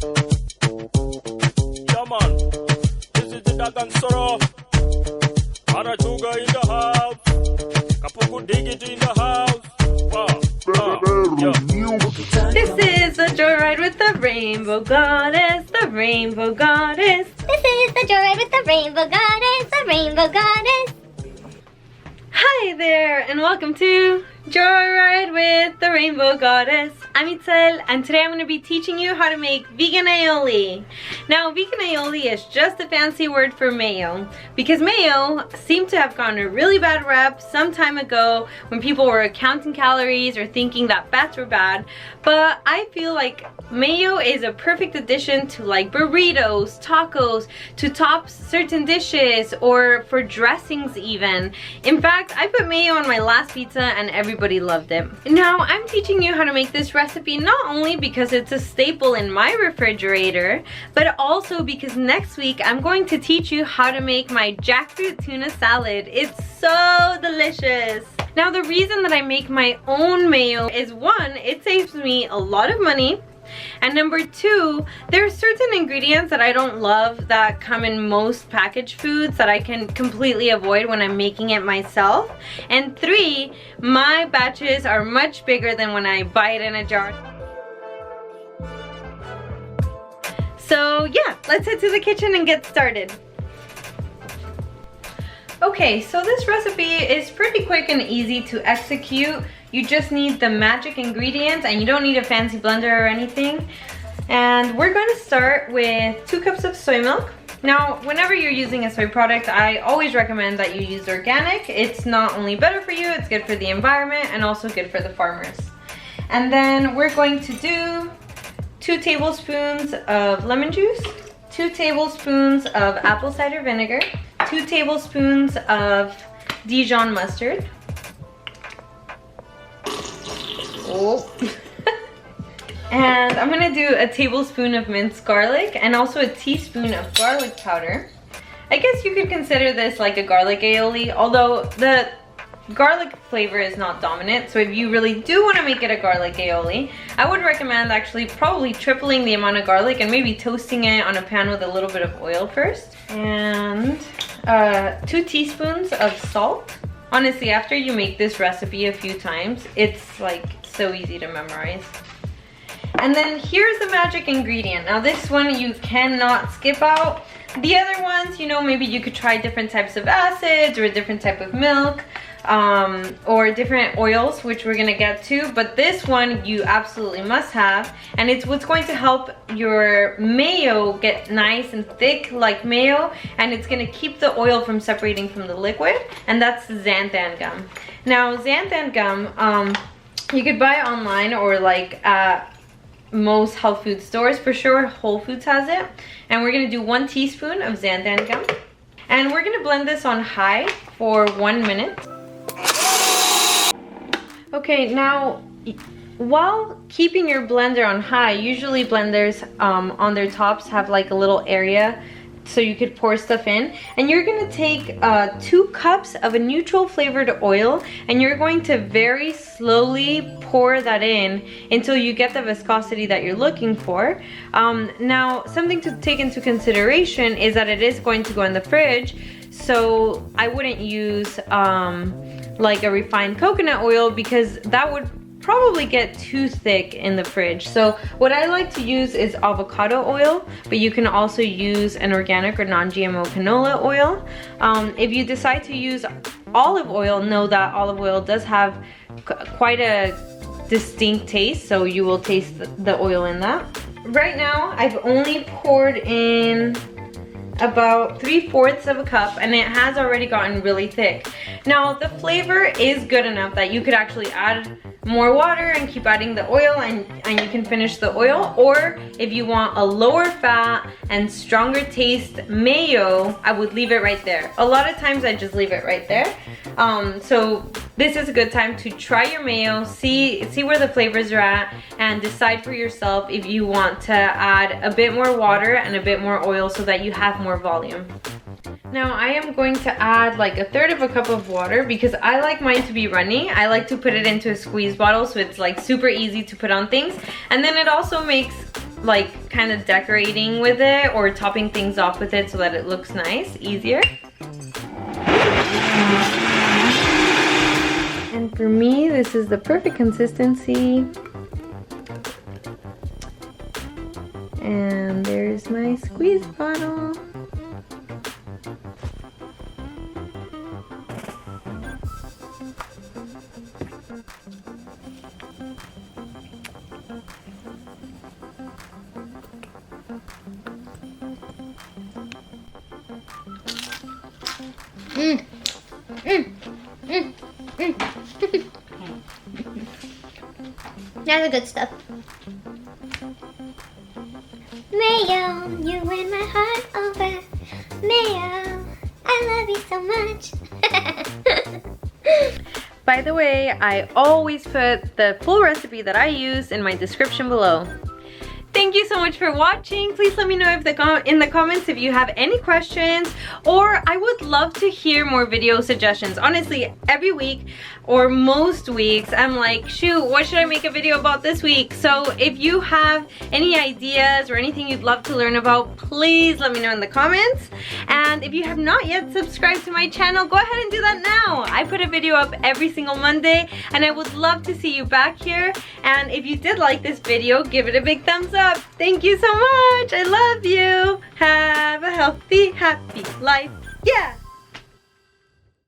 Yeah, man. This is the Dagan Soro. Aratuga in the house. Kapuku Digit in the house. Wow. This is the joyride with the rainbow goddess, the rainbow goddess. This is the joyride with the rainbow goddess, the rainbow goddess. Hi there, and welcome to Joyride with the Rainbow Goddess. I'm Itzel, and today I'm going to be teaching you how to make vegan aioli. Now, vegan aioli is just a fancy word for mayo, because mayo seemed to have gotten a really bad rep some time ago when people were counting calories or thinking that fats were bad. But I feel like mayo is a perfect addition to like burritos, tacos, to top certain dishes, or for dressings even. In fact, I put mayo on my last pizza and everybody loved it. Now, I'm teaching you how to make this recipe not only because it's a staple in my refrigerator, but also because next week I'm going to teach you how to make my jackfruit tuna salad. It's so delicious. Now, the reason that I make my own mayo is one, it saves me a lot of money. And number two, there are certain ingredients that I don't love that come in most packaged foods that I can completely avoid when I'm making it myself. And three, my batches are much bigger than when I buy it in a jar. So yeah, let's head to the kitchen and get started. Okay, so this recipe is pretty quick and easy to execute. You just need the magic ingredients and you don't need a fancy blender or anything. And we're going to start with 2 cups of soy milk. Now, whenever you're using a soy product, I always recommend that you use organic. It's not only better for you, it's good for the environment and also good for the farmers. And then we're going to do 2 tablespoons of lemon juice, 2 tablespoons of apple cider vinegar, 2 tablespoons of Dijon mustard. Oh. And I'm gonna do a tablespoon of minced garlic and also a teaspoon of garlic powder. I guess you could consider this like a garlic aioli, although the garlic flavor is not dominant. So if you really do want to make it a garlic aioli, I would recommend actually probably tripling the amount of garlic and maybe toasting it on a pan with a little bit of oil first. And 2 teaspoons of salt. Honestly, after you make this recipe a few times, it's like so easy to memorize. And then here's the magic ingredient. Now this one you cannot skip out. The other ones, you know, maybe you could try different types of acids or a different type of milk, or different oils, which we're gonna get to, but this one you absolutely must have, and it's what's going to help your mayo get nice and thick like mayo, and it's gonna keep the oil from separating from the liquid, and that's xanthan gum. Now, xanthan gum, you could buy online or like at most health food stores. For sure, Whole Foods has it. And we're gonna do 1 teaspoon of xanthan gum. And we're gonna blend this on high for 1 minute. Okay, now, while keeping your blender on high, usually blenders on their tops have like a little area so you could pour stuff in. And you're gonna take 2 cups of a neutral flavored oil, and you're going to very slowly pour that in until you get the viscosity that you're looking for. Now, something to take into consideration is that it is going to go in the fridge, so I wouldn't use like a refined coconut oil because that would probably get too thick in the fridge. So what I like to use is avocado oil, but you can also use an organic or non-GMO canola oil. If you decide to use olive oil, know that olive oil does have quite a distinct taste, so you will taste the oil in that. Right now, I've only poured in about 3/4 of a cup, and it has already gotten really thick. Now, the flavor is good enough that you could actually add more water and keep adding the oil, and you can finish the oil. Or if you want a lower fat and stronger taste mayo, I would leave it right there. A lot of times I just leave it right there. So this is a good time to try your mayo, see where the flavors are at, and decide for yourself if you want to add a bit more water and a bit more oil so that you have more volume. Now I am going to add like 1/3 of a cup of water because I like mine to be runny. I like to put it into a squeeze bottle so it's like super easy to put on things. And then it also makes like kind of decorating with it or topping things off with it so that it looks nice, easier. And for me, this is the perfect consistency. And there's my squeeze bottle. That's the good stuff. Mayo, you win my heart over. Mayo, I love you so much. By the way, I always put the full recipe that I use in my description below. Thank you so much for watching. Please let me know if in the comments if you have any questions, or I would love to hear more video suggestions. Honestly, every week or most weeks, I'm like, shoot, what should I make a video about this week? So if you have any ideas or anything you'd love to learn about, please let me know in the comments. And if you have not yet subscribed to my channel, go ahead and do that now. I put a video up every single Monday, and I would love to see you back here. And if you did like this video, give it a big thumbs up. Thank you so much. I love you. Have a healthy, happy life. Yeah.